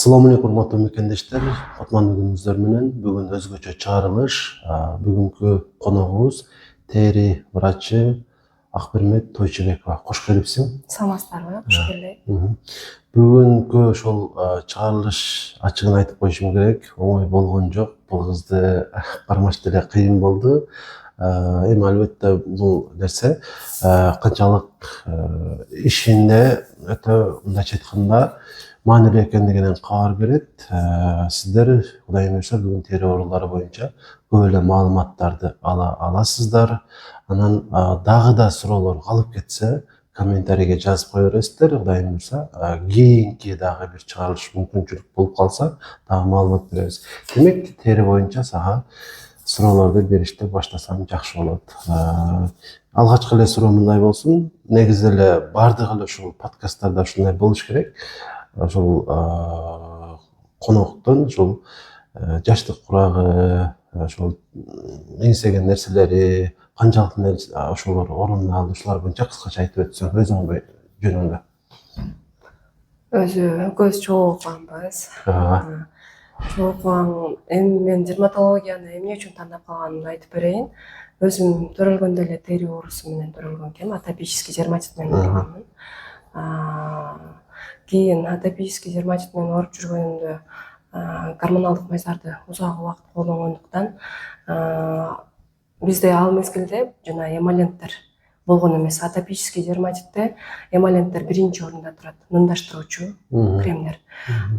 Assalamu alaikum урматтуу мекендештер, кутмандуу күнүңүздөр менен. Бүгүн өзгөчө чыгарылыш. Бүгүнкү коногубуз тери врачы Акбермет Тойчубекова. Кош келипсиң. Саламатсыздарбы? Кош келдик. Бүгүнкү ошол чыгарылыш ачыгын айтып коюшум керек. Оңой болгон жок. Бул кызды кармаш деле кыйын болду. Эми албетте бул нерсе канчалык ишинде өтө мындайча айтканда маанилүү экендигинен кабар берет. Сиздер Кудай буйрса бүгүн тери оорулары боюнча көп эле маалыматтарды аласыздар. Анан дагы да суроолор калып кетсе, комментарийге жазып кое бересиздер. Кудай буйрса кийинки дагы бир чыгарылыш мүмкүнчүлүк болуп калса, дагы маалымат беребиз. Демек, тери боюнча сага суроолорду беришти баштасам жакшы болот. Алгачкы эле суроо мындай болсун. Негизи эле бардыгы эле ушул подкасттарда ушундай болуш керек. Ошол коноктун ушул жаштык курагы, ошол эңсеген нерселери, канчалык ошолор орун алды, ушулар боюнча кыскача айтып өтсөң, өзүң жөнүндө. Өзү көз чогуу окуганбыз. Чогуу окуган, эми мен дерматологияны эмне үчүн тандап калганымды айтып берейин. Өзүм төрөлгөндө эле тери оорусу менен төрөлгөн экенмин, атопический дерматит менен ооруганмын. Кийин атопический дерматит менен ооруп жүргөнүмдө гормоналдык мазьдарды узак убакыт колдонгондуктан бизде ал мезгилде жана эмоленттер болгон эмес. Атопический дерматитте эмоленттер биринчи орунда турат, нымдаштыруучу кремдер.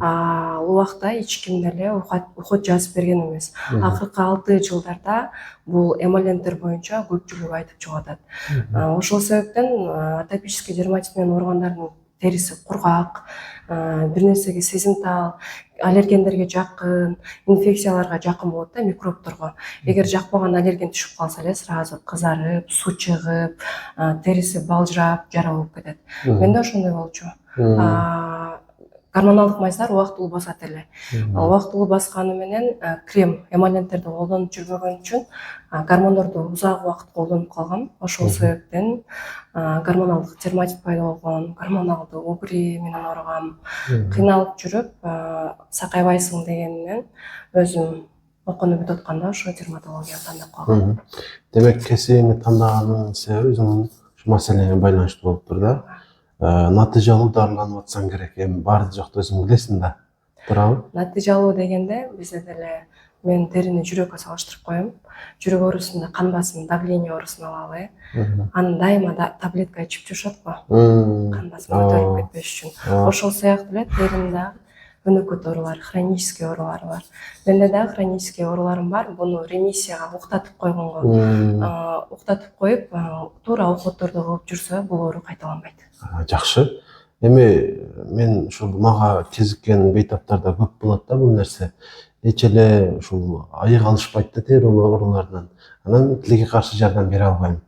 Ал убакта эч ким деле ухат жазып берген эмес. Акыркы 6 жылдарда бул эмоленттер боюнча көпчүлүк айтып чыгып атат. Ошол себептен атопический дерматит менен ооругандардын териси кургак, бир нерсеге сезимтал, аллергендерге жакын, инфекцияларга жакын болот да, микробторго. Эгер жакпаган аллерген түшүп калса эле сразу кызарып, суу чыгып, териси балжырап, жара болуп кетет. Менде ошондой болчу. Гормоналдык мазьдар убактылуу басат эле. Убактылуу басканы менен крем эмоленттерди колдонуп жүрбөгөн үчүн гормондорду узак убакыт колдонуп калгам. Ошол себептен гормоналдык дерматит пайда болгон, гормоналдуу угри менен ооругам. Кыйналып жүрүп, сакайбайсың дегенинен өзүм окууну бүтүп атканда ошо дерматологияны тандап калгам. Демек, кесибиңди тандаганыңдын себеби өзүңдүн ушу маселеге байланыштуу болуптур да. Натыйжалуу дарыланып атсаң керек, эми барды жокто өзүң билесиң да, туурабы? Натыйжалуу дегенде бизде деле мен терини жүрөккө салыштырып коем. Жүрөк оорусунда кан басым, давление оорусун алалы. Аны дайыма таблетка ичип жүрүшөт го. Кан басым көтөрүлүп кетпеш үчүн. Ошол сыяктуу эле теринин дагы өнөкөт оорулары, хронический оорулары бар. Менде дагы хронический ооруларым бар. Буну ремиссияга уктатып койгонго, уктатып коюп, туура уходдорду кылып жүрсө, бул оору кайталанбайт. Жакшы. Эми мен ушул мага кезиккен бейтаптарда көп болот да бул нерсе. Эч эле ушул айык алышпайт да тери ооруларынан. Анан тилиге каршы жардам бере албайм.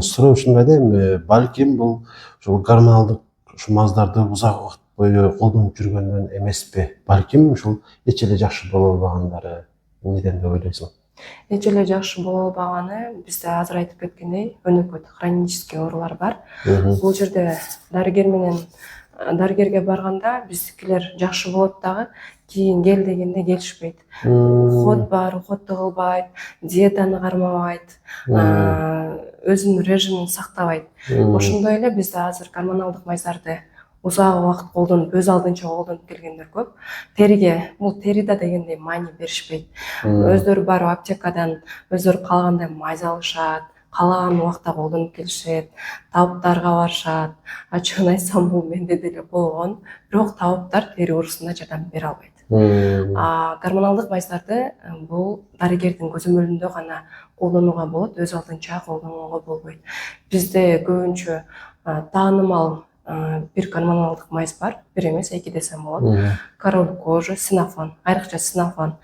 Суроо ушундай да, эми балким бул ушул гормоналдык маздарды узак убакыт бою колдонуп жүргөндөн эмеспи? Балким ушул эч эле жакшы боло албагандары эмнеден деп ойлойсуң? Эч эле жакшы боло албаганы бизде азыр айтып кеткендей өнөкөт хронический оорулар бар. Бул жерде дарыгерге барганда биздикилер жакшы болот дагы, кийин кел дегенде келишпейт. Уход бар, уходду кылбайт, диетаны кармабайт, өзүнүн режимин сактабайт. Ошондой эле бизде азыр гормоналдык мазьдарды узак убакыт колдонуп, өз алдынча колдонуп келгендер көп. Териге, бул терide дегендей маани беришпейт. Өздөрү барып аптекадан өздөрү каалагандай мазь алышат, каалаган убакта колдонуп келишет, табыптарга барышат. Ачыгын айтсам, бул менде деле болгон, бирок табыптар тери оорусуна жардам бере албайт. Гормоналдык мазьдарды бул дарыгердин көзөмөлүндө гана колдонууга болот, өз алдынча колдонууга болбойт. Бизде көбүнчө таанымал бир гормоналдык мазь бар, бир эмес, 2 десем болот. Король кожи, синафон, айрыкча синафон.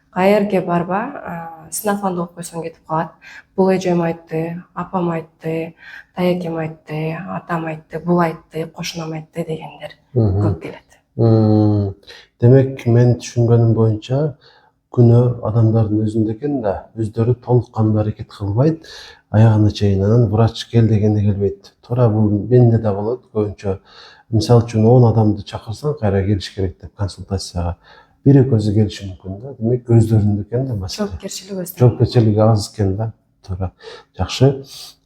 Каерге барба, синафонду алып койсоң кетип калат. Бул эжем айтты, апам айтты, таякем айтты, атам айтты, бул айтты, кошунам айтты дегендер көп келет. Демек, мен түшүнгөнүм боюнча күнөө адамдардын өзүндө экен да, өздөрү толук кандуу аракет кылбайт, аягына чейин. Анан врач кел дегенде келбейт. Туура бул менде да болот. Көбүнчө мисалы үчүн 10 адамды чакырсаң кайра келиш керек деп консультацияга бир экөөсү келиши мүмкүн да. Демек өздөрүндө экен да маселе. жоопкерчилик өздөрүндө. Жоопкерчилиги аз экен да. Туура. Жакшы.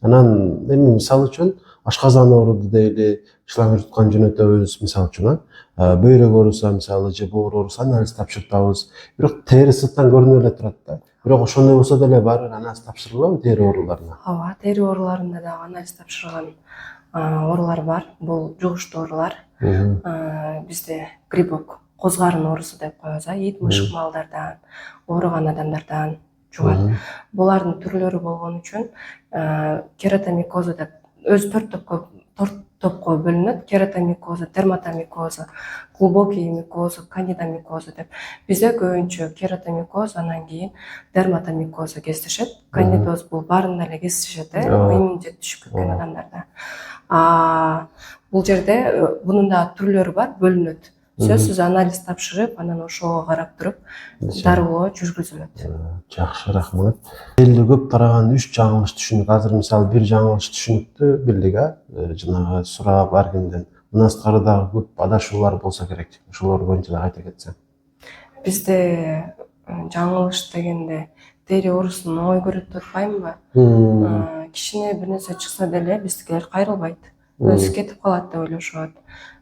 Анан эми мисалы үчүн ашказан ооруду дейли, шланг жуткан жөнөтөбүз мисалы үчүн, бөйрөк ооруса мисалы же боор ооруса анализ тапшыртабыз. Бирок тери сырттан көрүнүп эле турат да. Бирок ошондой болсо деле баары бир анализ тапшырылабы тери ооруларына? Ооба, тери ооруларында дагы анализ тапшырган оорулар бар. Бул жугуштуу оорулар. Бизде грибок, козгарын оорусу деп коебуз, ит мышык малдардан, ооруган адамдардан жугат. Булардын түрлөрү болгон үчүн кератомикозу деп өзү 4 топко бөлүнөт. Кератомикозу, дерматомикозу, глубокий микозу, кандидомикозу деп. Бизде көбүнчө кератомикоз, анан кийин дерматомикозу кездешет. Кандидоз бул баарында эле кездешет, иммунитет түшүп кеткен адамдарда. Бул жерде бунун дагы түрлөрү бар, бөлүнөт. Сөзсүз анализ тапшырып, анан ошого карап туруп дарылоо жүргүзүлөт. Жакшы, рахмат. Элде көп тараган 3 жаңылыш түшүнүк. Азыр мисалы бир жаңылыш түшүнүктү билдик, жанагы сурап ар кимден. Мындан сырткары дагы көп адашуулар болсо керек. Ошолор боюнча да айта кетсең. Бизде жаңылыш дегенде тери оорусун оңой көрүп турбаймынбы? Кичине бир нерсе чыкса деле биздикилер кайрылбайт. Өзү кетип калат деп ойлошот.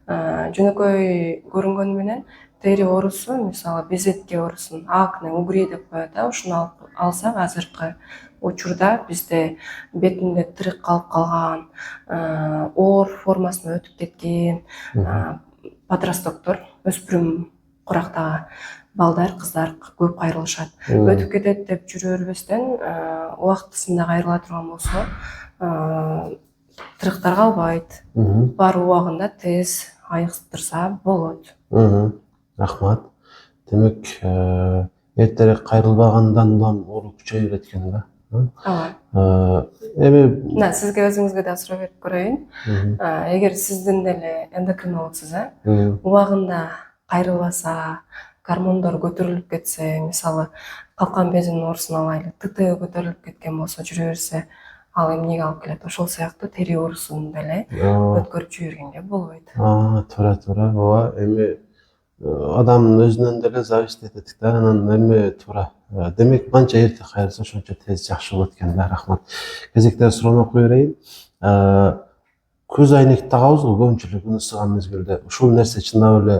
Жөнөкөй көрүнгөнү менен тери оорусу, мисалы безетке оорусун, акне, угри деп коет, ошону алсак азыркы учурда бизде бетинде тырык калып калган, оор формасына өтүп кеткен подростоктор, өспүрүм курактагы балдар, кыздар көп кайрылышат. Өтүп кетет деп жүрө бербестен, убактысында кайрыла турган болсо, тырыктар калбайт. Бар убагында тез айыктырса болот. Рахмат. Демек, эртерээк кайрылбагандан улам оору күчөйө берет экен да. Ооба. Эми Сизге өзүңүзгө да суроо берип көрөйүн. Эгер сиздин деле эндокринологсуз, убагында кайрылбаса, гормондор көтөрүлүп кетсе, мисалы калкан безинин оорусун алайлы, ТТ көтөрүлүп кеткен болсо, жүрө берсе, ал эмнеге алып келет? Ошол сыяктуу тери оорусун деле өткөрүп жибергенге болбойт. Туура, ооба. Эми адамдын өзүнөн деле зависит этет да. Анан эми туура. Демек, канча эрте кайрылса, ошончо тез жакшы болот экен да. Рахмат. Кезектеги суроону окуй берейин. Көз айнек тагабызбы көбүнчө эле күн ысыган мезгилде? Ушул нерсе чындап эле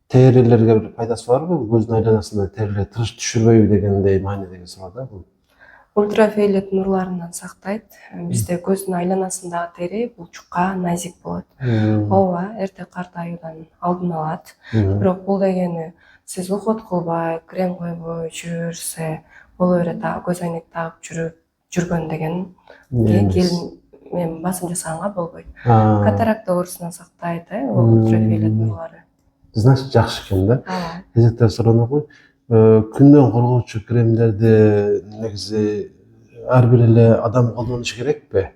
терилерге бир пайдасы барбы? Көздүн айланасында терилер тырыш түшүрбөйбү дегендей маанидеги суроо да бул. Ультрафиолет нурларынан сактайт. Бизде көздүн айланасындагы тери булчукка, назик болот. Ооба, эрте картаюудан алдын алат. Бирок бул дегени сиз уход кылбай, крем койбой жүрө берсе, боло берет, көз айнек тагып жүргөн деген басым жасаганга болбойт. Катаракта оорусунан сактайт, ультрафиолет нурлары. Значит, жакшы экен да. Кезектеги суроону окуй. Күндөн коргоочу кремдерди негизи ар бир эле адам колдонушу керекпи?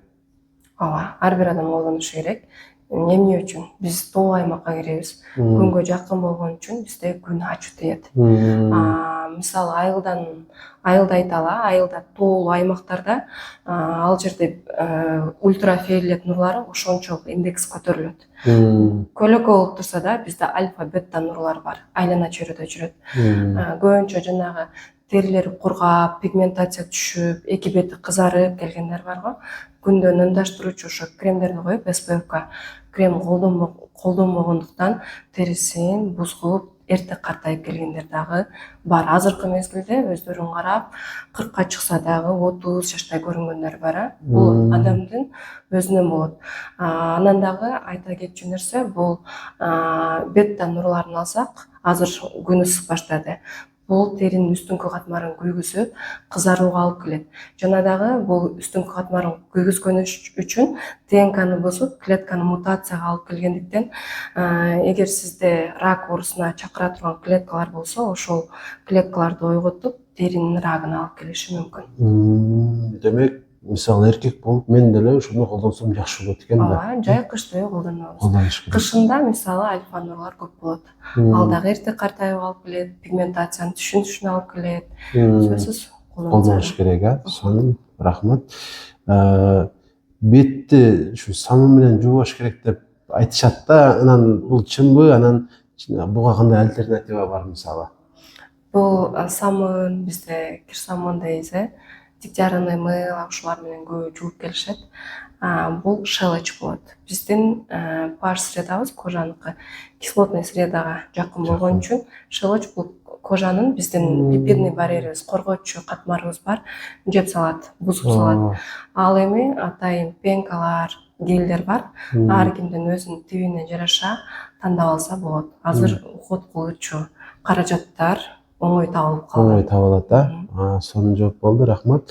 Ооба, ар бир адам колдонушу керек. Эмне үчүн? Биз тоо аймакка киребиз. Күнгө жакын болгон үчүн бизде күн ачуу тиет. Мисалы айылда айталы, айылда тоолуу аймактарда ал жерде ультрафиолет нурлары ошончолук индекс көтөрүлөт. Көлөкө болуп турса да, бизде альфа, бета нурлар бар. Айлана чөйрөдө жүрөт. Көбүнчө жанагы терилери кургап, пигментация түшүп, эки бети кызарып келгендер барго. Күндөн өндаштыруучу ошо кремдерди коюп, SPF крем колдонбогондуктан терисин буз кылып, эрте картайып келгендер дагы бар. Азыркы мезгилде өздөрүн карап, 40-ка чыкса дагы 30 жаштай көрүнгөндөр бар. Бул адамдын өзүнөн болот. Анан дагы айта кетчү нерсе, бул бета нурларын алсак, азыр күн ысып баштады. Бул теринин үстүнкү катмарын күйгүзүп, кызарууга алып келет. Жана дагы бул үстүнкү катмарын күйгүзгөн үчүн ДНКны бузуп, клетканы мутацияга алып келгендиктен, эгер сизде рак оорусуна чакыра турган клеткалар болсо, ошол клеткаларды ойготуп, теринин рагын алып келиши мүмкүн. Демек, мисалы эркек болуп, мен деле ошону колдонсом жакшы болот экен да. Ооба, жай кышты колдонобуз. Кышында мисалы альфа нурлар көп болот. Ал дагы эрте картаюуга алып келет, пигментациянын түшүнүшүнө алып келет. Сөзсүз колдонуш керек, сонун, рахмат. Бетти ушу самын менен жуубаш керек деп айтышат да. Анан бул чынбы? Анан буга кандай альтернатива бар мисалы? Бул самын, бизде кир самын дейбиз, тик жарыны мыйла ушулар менен көбү жууп келишет. Бул шелеч болот. Биздин pH средабыз кожаныкы кислотный средага жакын болгон үчүн шелеч бул кожанын биздин липидный барьерибиз, коргоочу катмарыбыз бар, жеп салат, бузуп салат. Ал эми атайын пенкалар, гелдер бар. Ар кимдин өзүнүн тибине жараша тандап алса болот. Азыр уход кылуучу каражаттар оңой табылып калды. Оңой табылат да. Сонун жооп болду, рахмат.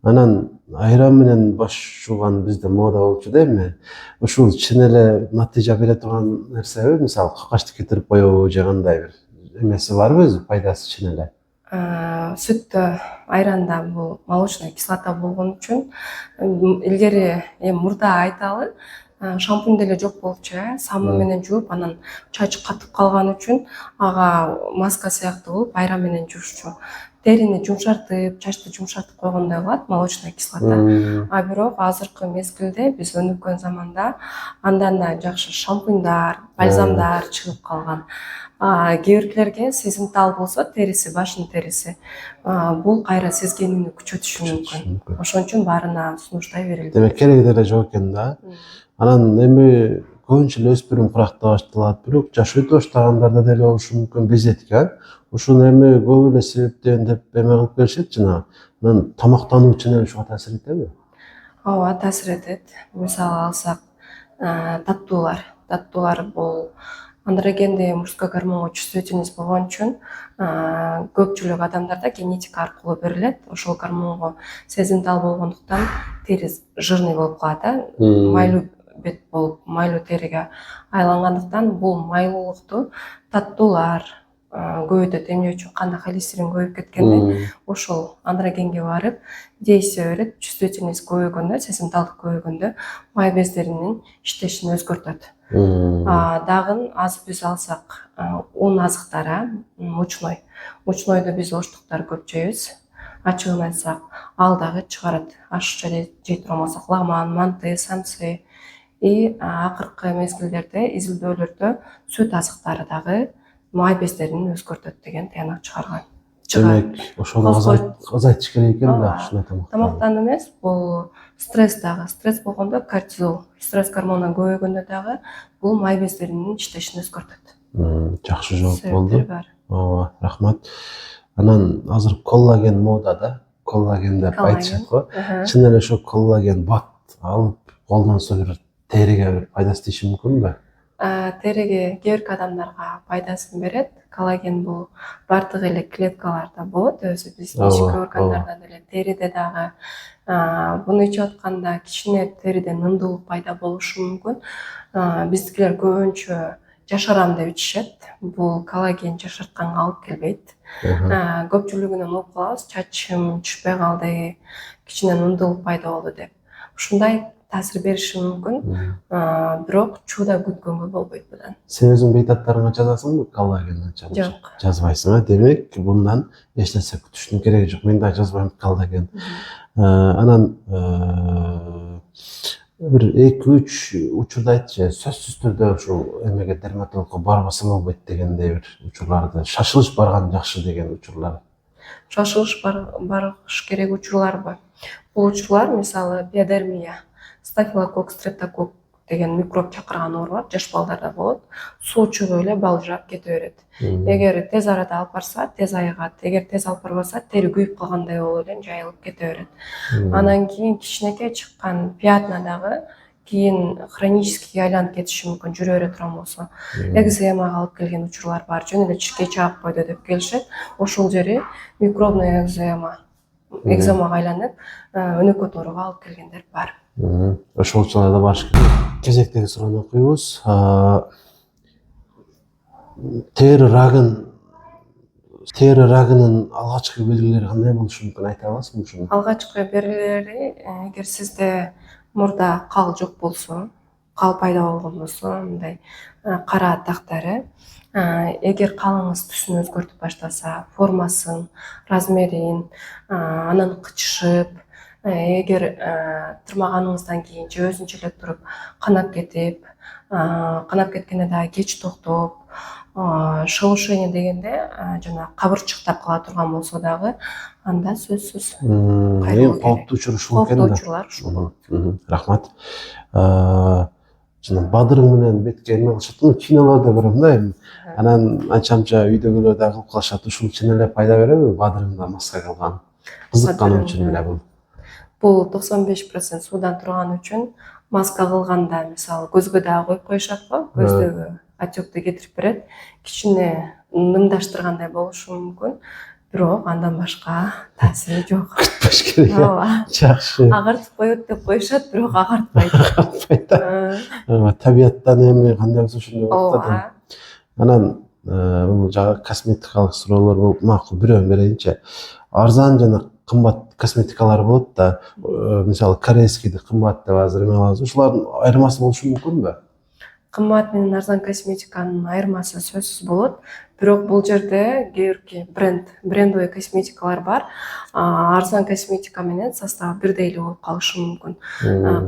Анан айран менен баш жууган бизде мода болчу да эми. Ушул чын эле натыйжа бере турган нерсеби? Мисалы какачты кетирип коебу же кандай бир эмеси барбы өзү, пайдасы чын эле? Сүттө, айранда бул молочная кислота болгон үчүн илгери мурда айталы шампунь деле жок болчу, самын менен жууп, анан чач катып калган үчүн ага маска сыяктуу кылып айран менен жуушчу. Терини жумшартып, чачты жумшартып койгондой кылат молочная кислота. Бирок азыркы мезгилде биз өнүккөн заманда андан да жакшы шампуньдар, бальзамдар чыгып калган. Кээ биркилерге сезимтал болсо териси, башынын териси, бул кайра сезгенүүнү күчөтүшү мүмкүн. Ошон үчүн баарына сунуштай берилди. Демек кереги деле жок экен да. Анан эми көбүнчө эле өспүрүм куракта башталат, бирок жаш өтө баштагандарда деле болушу мүмкүн, безетке. Ушуну эми көп эле себептен деп эме кылып келишет жана. Анан тамактануу чын эле ушуга таасир этеби? Ооба, таасир этет. Мисалы алсак, таттуулар бул андрогенди мужской гормонго чувствительность болгон үчүн көпчүлүк адамдарда генетика аркылуу берилет. Ошол гормонго сезимтал болгондуктан тери жирный болуп калат, майлуу бет болуп, майлуу териге айлангандыктан бул майлуулукту таттуулар көбөйтөт. Эмне үчүн? Канда холестерин көбөйүп кеткенде ошол андрогенге барып действие берет. Чувствительность көбөйгөндө, сезимталдык көбөйгөндө май бездеринин иштешин өзгөртөт. Дагы аз биз алсак ун азыктары, мучнойду биз оштуктар көп жейбиз. Ачыгын айтсак, ал дагы чыгарат. Ашыкча жей турган болсок, ламан, манты, самсы. Акыркы мезгилдерде изилдөөлөрдө сүт азыктары дагы май бездерин өзгөртөт деген тыянак чыгарган. Демек, ошону азайтыш керек экен да, ушундай тамактан эмес, бул стресс дагы. Стресс болгондо кортизол, стресс гормону көбөйгөндө дагы бул май бездеринин иштешин өзгөртөт. Жакшы жооп болду. Ооба, рахмат. Анан азыр коллаген модада, коллаген деп айтышат го. Чын эле ошо коллаген бат алып колдонсо бир териге бир пайдасы тийиши мүмкүнбү? Териге кээ бирки адамдарга пайдасын берет. Коллаген бул бардык эле клеткаларда болот, өзү биздин ички органдарда деле, териде дагы. Буну ичип атканда кичине териден ындуулук пайда болушу мүмкүн. Биздикилер көбүнчө жашарам деп ичишет. Бул коллаген жашартканга алып келбейт. Көпчүлүгүнөн угуп калабыз, чачым түшпөй калды, кичине ындуулук пайда болду деп. Ушундай таасир бериши мүмкүн, бирок чуудап күткөнгө болбойт будан. Сен өзүң бейтаптарыңа жазасыңбы коллаген? Жок. Жазбайсың, демек bundan эч нерсе күтүштүн кереги жок. Мен да жазбайм коллаген. Анан бир 2-3 учурда айтчы, сөзсүз түрдө ушул эмеге дерматологко барбаса болбойт дегендей бир учурларды, шашылыш барган жакшы деген учурлар. Шашылыш барыш керек учурларбы? Бул учурлар мисалы биодермия, стафилококк, стрептококк деген микроб чакырган оорулар жаш балдарда болот. Суу чыгып эле балжырап кете берет. Эгер тез арада алып барса, тез айыгат. Эгер тез алып барбаса, тери күйүп калгандай болуп эле жайылып кете берет. Анан кийин кичинекей чыккан пятна дагы кийин хронический айланып кетиши мүмкүн, жүрө бере турган болсо. Экземага алып келген учурлар бар. Жөн эле чиркей чаап койду деп келишет. Ошол жери микробный экземага айланып, өнөкөт ооруга алып келгендер бар. Ошол учурларда барыш керек. Кезектеги суроону окуйбуз. Тери рагынын алгачкы белгилери кандай болушу мүмкүн, айта аласыңбы ушуну? Алгачкы белгилери, эгер сизде мурда кал жок болсо, кал пайда болгон болсо, мындай кара тактары, эгер калыңыз түсүн өзгөртүп баштаса, формасын, размерин, анан кычышып, эгер тырмаганыңыздан кийин же өзүнчө эле туруп канап кетип, канап кеткенде дагы кеч токтоп, шелушение дегенде жана кабырчыктап кала турган болсо дагы анда сөзсүз Эң кайрылуу керек. кооптуу учур ушул экен Кооптуу да. учурлар ушул болот. Рахмат. Жана Бадырың менен бетке эме кылышат, кинолордо көрөм да эми. Анан анча үйдөгүлөр да кылып калышат. Ушул чын эле пайда береби Бадырыңда маска кылган? Кызыкканы үчүн эле бул. Бул 95% суудан турган үчүн маска кылганда мисалы көзгө дагы коюп коюшат го, көздөгү отекту кетирип берет. Кичине нымдаштыргандай болушу мүмкүн, бирок андан башка таасири жок. Күтпөш керек. Ооба. Жакшы. Агартып коет деп коюшат, бирок агартпайт. Табияттан эми кандай болсо ошондой болот да. Ооба. Анан бул жагы косметикалык суроолор болуп, макул бирөөн берейинчи. Арзан жана кымбат косметикалар болот да. Мисалы корейскийди кымбат деп азыр эме кылабыз. Ушулардын айырмасы болушу мүмкүнбү? Кымбат менен арзан косметиканын айырмасы сөзсүз болот. Бирок бул жерде кээ бирки брендовый косметикалар бар. Арзан косметика менен составы бирдей эле болуп калышы мүмкүн.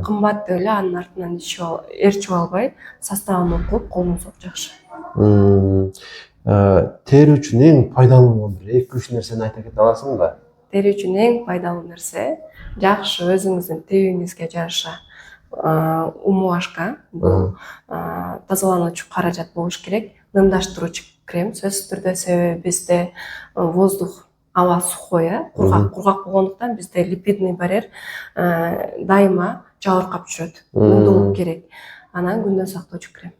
Кымбат деп эле анын артынан ээрчип албай, составын окуп колдонсок жакшы. Тери үчүн эң пайдалуу болгон бир 2-3 нерсени айта кете аласыңбы? Тери үчүн эң пайдалуу нерсе жакшы өзүңүздүн тебиңизге жараша умывашка, бул тазалануучу каражат болуш керек. Нымдаштыруучу крем сөзсүз түрдө, себеби бизде воздух, аба сухой, кургак болгондуктан бизде липидный барьер дайыма жабыркап жүрөт. Нымдуулук керек. Анан күндөн сактоочу крем.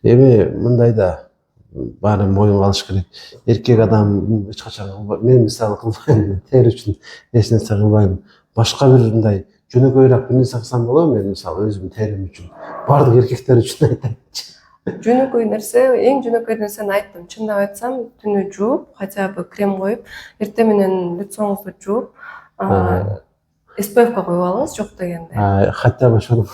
Эми мындай да баарын моюнга алыш керек. Эркек адам эч качан кылбайт. Мен мисалы кылбайм, тери үчүн эч нерсе кылбайм. Башка бир мындай жөнөкөйрөөк бир нерсе кылсам болобу? Мен мисалы өзүмдүн терим үчүн, бардык эркектер үчүн айтайынчы. Жөнөкөй нерсе, эң жөнөкөй нерсени айттым. Чындап айтсам, түнү жууп, хотя бы крем коюп, эртең менен лицоңузду жууп, SPF-ка коюп алыңыз, жок дегенде. Хотя бы ошону.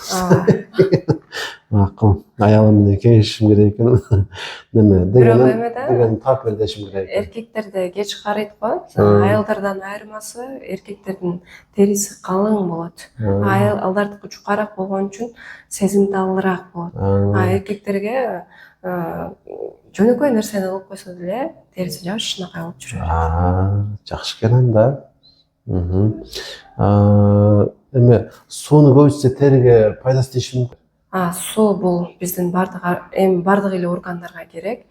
Макул. Аялым менен кеңешишим керек экен. Деген таап бер дешим керек. Эркектерде кеч карыйт го. Аялдардан айырмасы эркектердин териси калың болот. Аялдардыкы жукараак болгон үчүн сезимталыраак болот. Эркектерге жөнөкөй нерсени кылып койсо деле териси жабышынакай болуп жүрөт. Жакшы экен анда. Эми сууну көп ичсе териге пайдасы тиеши мүмкүн. Суу бул биздин бардык эле органдарга керек.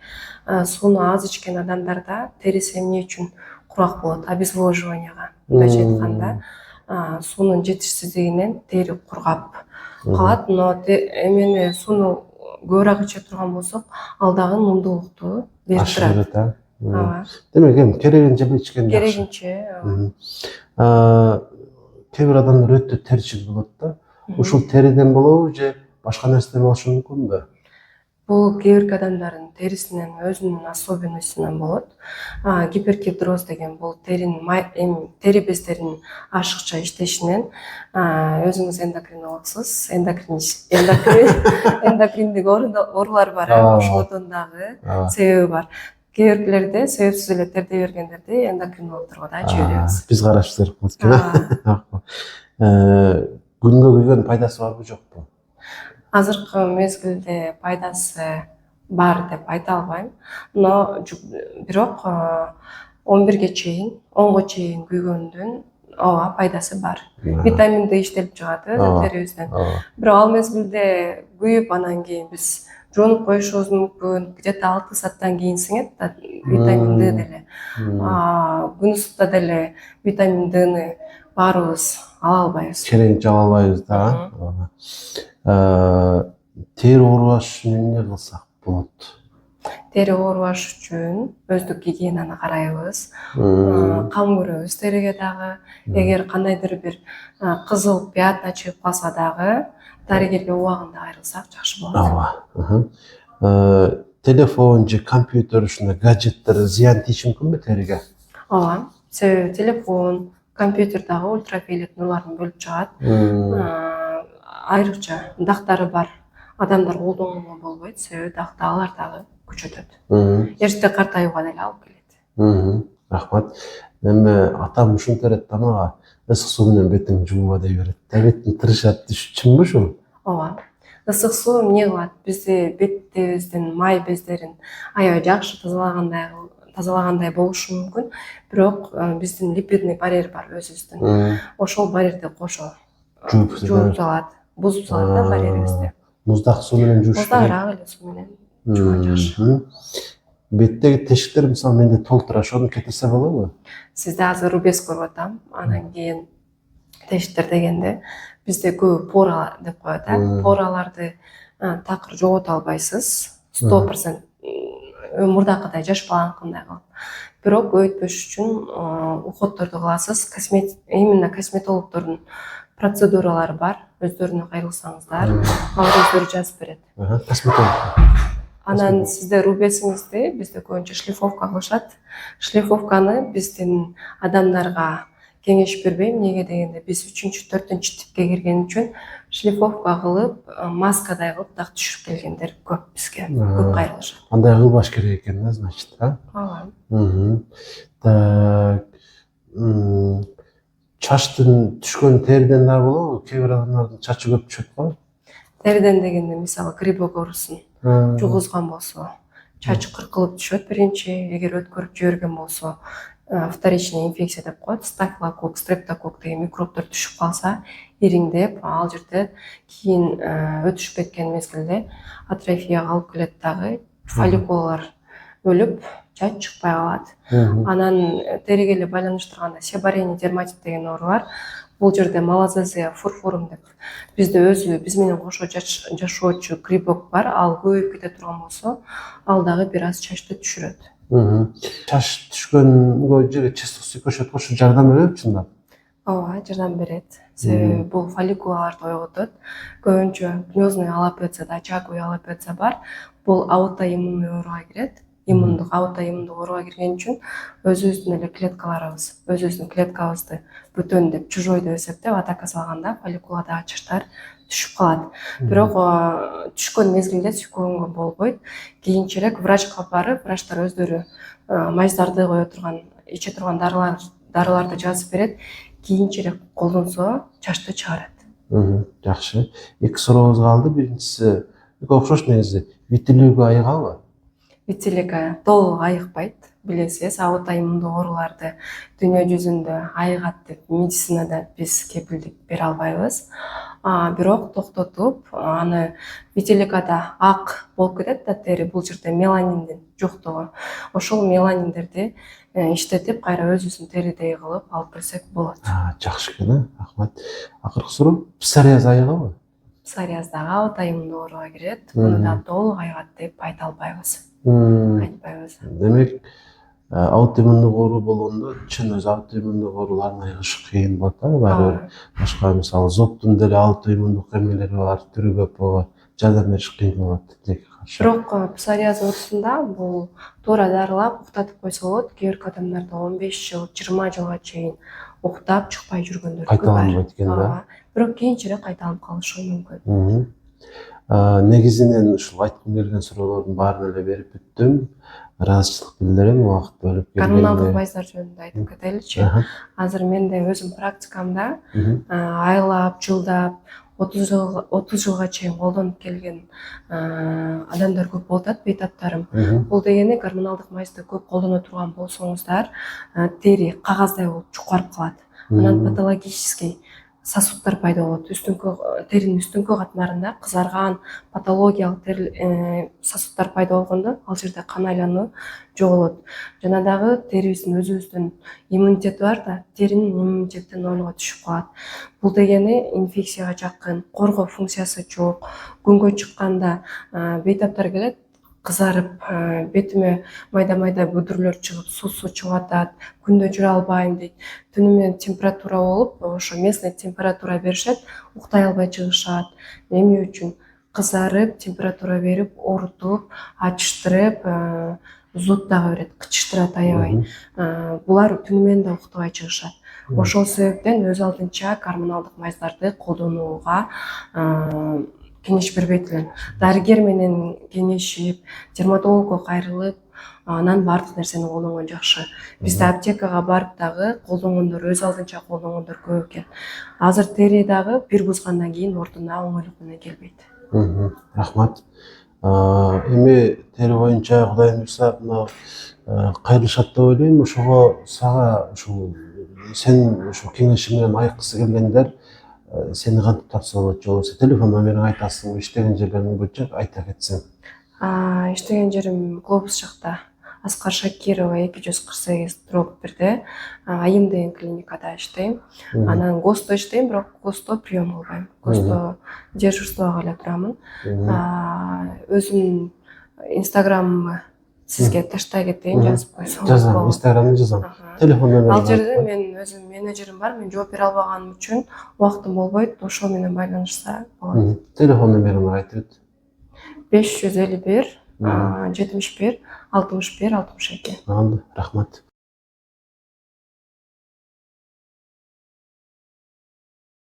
Сууну аз ичкен адамдарда териси эмне үчүн курак болот? Обезвоживанияга. Мындайча айтканда, суунун жетишсиздигинен тери кургап калат, но эмени сууну көбүрөөк иче турган болсок, ал дагы нымдуулукту берип турат. Демек эми керегинче ичкен жакшы. Керегинче. Кээ бир адамдар өтө терчил болот да. Ушул териден болобу же башка нерседен болушу мүмкүнбү? Бул кээ бирки адамдардын терисинен өзүнүн особенностунан болот. Гиперкидроз деген бул тери бездеринин ашыкча иштешинен, өзүңүз эндокринологсуз, эндокриндик оорулар бар, ошолордон дагы себеби бар. Кээ биркилерде себепсиз эле терде бергендерди эндокринологдорго да жиберебиз. Биз карашыбыз керек болот экен. Күнгө күйгөн пайдасы барбы жокпу? Азыркы мезгилде пайдасы бар деп айта албайм, но бирок 11ге чейин, 10го чейин күйгөндүн ооба пайдасы бар. Витамин D иштелип чыгат терибизден. Бирок ал мезгилде күйүп анан кийин биз жуунуп коюшубуз мүмкүн, где-то 6 сааттан кийин сиңет да витамин D деле. Күн ысыкта деле витамин D'ны баарыбыз ала албайбыз. Кереңче ала албайбыз да. Тери оорубаш үчүн эмне кылсак болот? Тери оорубаш үчүн өздүк гигиенаны карайбыз. Кам көрөбүз териге дагы. Эгер кандайдыр бир кызыл пятна чыгып калса дагы дарыгерге убагында кайрылсак жакшы болот. Телефон же компьютер ушундай гаджеттер зыян тийиши мүмкүнбү териге? Ооба. Себеби телефон, компьютер дагы ультрафиолет нурларын бөлүп чыгат. Айрыкча дактары бар адамдар колдонгонго болбойт, себеби алар дагы күчөтөт. Эрте картаюуга деле алып келет. Рахмат. Эми атам ушинтип берет да мага. ысык суу менен бетиңди жууба дей берет. Бетиң тырышат, чынбы ушул? Ооба. Ысык суу эмне кылат? Бизди бетибиздин май бездерин аябай жакшы тазалагандай болушу мүмкүн. Бирок биздин липидный барьер бар өзүбүздүн. Ошол барьерди кошо жууп салат, бузуп салат да барьерибизди. Муздак суу менен жууш керек. Муздагыраак эле суу менен жууган жакшы. Беттеги тешиктер мисалы менде толтура, ошону кетирсе болобу? Сизде азыр рубец көрүп атам. Анан кийин тешиктер дегенде бизде көбү пора деп коет, пораларды такыр жогото албайсыз. 100% мурдакыдай жаш баланыкындай кылып. Бирок өйтпөш үчүн уходдорду кыласыз. Именно косметологдордун процедуралары бар. Өздөрүнө кайрылсаңыздар, алар өздөрү жазып берет. Косметолог. Анан сизде рубециңизди бизде көбүнчө шлифовка кылышат. Шлифовканы биздин адамдарга кеңеш бербейм. Неге дегенде биз 3-4 типке кирген үчүн шлифовка кылып, маскадай кылып так түшүрүп келгендер көп бизге. Көп кайрылышат. Андай кылбаш керек экен да, значит, Ооба. Так. Чачтын түшкөн териден да болобу? Кээ бир адамдардын чачы көп түшөт го. Териден дегенде мисалы грибок оорусун жугузган болсо, чач кыркылып түшөт биринчи. Эгер өткөрүп жиберген болсо, вторичный инфекция деп коет. Стафилококк, стрептококк деген микробдор түшүп калса, ириңдеп, ал жерде кийин өтүшүп кеткен мезгилде атрофия калып келет дагы, фолликулалар өлүп, чач чыкпай калат. Анан териге эле байланыштырганда себорейный дерматит деген оору бар. Бул жерде малазезия фурфурум деп бизде биз менен кошо жашоочу грибок бар. Ал көбөйүп кете турган болсо, ал дагы бир аз чачты түшүрөт. Чач түшкөнгө жерге часто көчөт, ошо жардам берет чындап? Ооба, жардам берет. Себеби бул фолликулаларды ойготот. Көбүнчө гнездный аллопеция, очаговый аллопеция бар. Бул аутоиммунный ооруга кирет. Аутоиммундук ооруга кирген үчүн өзүбүздүн эле клеткаларыбыз, өзүбүздүн клеткабызды бүтөндөп, чужой деп эсептеп атака салганда фолликуладагы чачтар түшүп калат. Бирок түшкөн мезгилде сүйкөгөнгө болбойт. Кийинчерээк врачка барып, врачтар өздөрү маждарды кое турган, иче турган дарыларды жазып берет. Кийинчерээк колдонсо чачты чыгарат. Жакшы. Эки сурообуз калды. Биринчиси окшош негизи. Витилиго айыгабы? Витилиго толук айыкпайт. Билесиз, аутоиммундук ооруларды дүйнө жүзүндө айыгат деп медицинада биз кепилдик бере албайбыз. Бирок токтотуп, аны витилигода ак болуп кетет да тери, бул жерде меланиндин жоктугу. Ошол меланиндерди иштетип, кайра өзүбүздүн теридей кылып алып келсек болот. Жакшы экен, рахмат. Акыркы суроо, псориаз айыгабы? Псориаз дагы аутоиммундук ооруга кирет. Муну да толук айыгат деп айта албайбыз. Айтпайбыз. Демек, аутоиммундук оору болгондо чын өзү аутоиммундук оорулардын айыгышы кыйын болот, баары башка мисалы зоттун деле аутоиммундук эмелери бар, түрү көп болот, жардам бериш кыйын болот тилекке каршы. Бирок псориаз оорусунда бул туура дарылап уктатып койсо болот. Кээ бир адамдарда 15 жыл, 20 жылга чейин уктап чыкпай жүргөндөр бар. Кайталанбайт экен да. Бирок кийинчерээк кайталанып калышы мүмкүн. Негизинен ушул айткым келген суроолордун баарын эле берип бүттүм. Ыраазычылык билдирем, убакыт бөлүп келгениңе. Гормоналдык майздар жөнүндө айтып кетеличи. Азыр менде өзүм практикамда айлап, жылдап, 30 жылга чейин колдонуп келген адамдар көп болуп атат, бейтаптарым. Бул дегени гормоналдык майзды көп колдоно турган болсоңуздар, тери кагаздай болуп чукарып калат. Анан патологический сосудтар пайда болот. Теринин үстүнкү катмарында кызарган патологиялык сосудтар пайда болгондо ал жерде кан айлануу жоголот. Жана дагы терибиздин өзүбүздүн иммунитети бар да, теринин иммунитети нолго түшүп калат. Бул дегени инфекцияга жакын, коргоо функциясы жок. Күнгө чыкканда бейтаптар келет, кызарып, бетиме майда-майда бүдүрлөр чыгып, суу чыгып атат, күндө жүрө албайм дейт. Түнү менен температура болуп, ошо местный температура беришет, уктай албай чыгышат. Эмне үчүн? Кызарып, температура берип, оорутуп, ачыштырып, зуд дагы берет, кычыштырат аябай. Булар түнү менен да уктай чыгышат. Ошол себептен өз алдынча гормоналдык майздарды колдонууга кеңеш бербейт элем. Дарыгер менен кеңешип, дерматологко кайрылып, анан баардык нерсени колдонгон жакшы. Бизде аптекага барып дагы колдонгондор өз алдынча колдонгондор көп экен. Азыр тери дагы бир бузгандан кийин ордуна оңойлук менен келбейт. Рахмат. Эми тери боюнча Кудайым буйрса мына кайрылышат деп ойлойм. Ошого сага ушул сен ушул кеңешиң менен айыккысы келгендер сени кантип тапса болот, же болбосо телефон номериңди айтасың, иштеген жерлериң боюнча айта кетсең. Иштеген жерим Глобус жакта. Аскар Шакирова 248 дробь 1-де Айым деген клиникада иштейм. Анан ГОСТо иштейм, бирок ГОСТо прием кылбайм. ГОСТо дежурствого эле турамын. Өзүм инстаграмымы сизге таштай кетейин, жазып койсоңуз Жазам, болот. инстаграмды жазам. Телефон номериңди Ал жерде мен өзүм менеджерим бар, мен жооп бере албаганым үчүн убактым болбойт, ошол менен байланышса болот. Телефон номериңди айтып өт. 551 71 61 62. Аңды, рахмат.